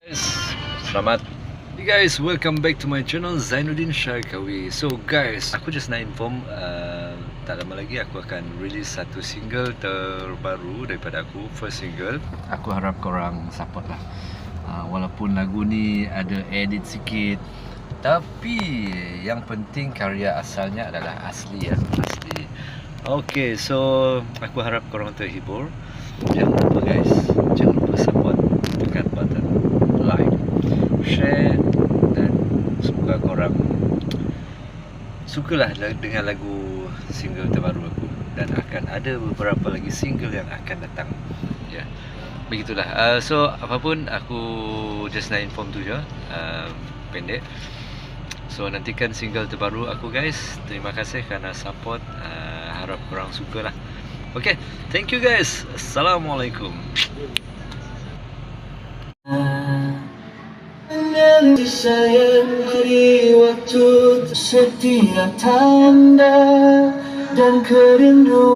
Guys, selamat. Hey guys, welcome back to my channel Zainuddin Syarkawi. So guys, aku just nak inform tak lama lagi aku akan release satu single terbaru daripada aku, first single. Aku harap korang support lah. Walaupun lagu ni ada edit sikit, tapi yang penting karya asalnya adalah asli ya, asli. Okay, so aku harap korang terhibur. Jangan lupa guys, jangan lupa support, tekan button like, share, dan semoga korang sukalah dengan lagu single terbaru aku, dan akan ada beberapa lagi single yang akan datang ya. Begitulah. So apapun aku just nak inform tu je, pendek. So nantikan single terbaru aku guys. Terima kasih kerana support. Harap korang sukalah. Okay, thank you guys. Assalamualaikum. Sayang beri waktu setiap tanda dan kerindu.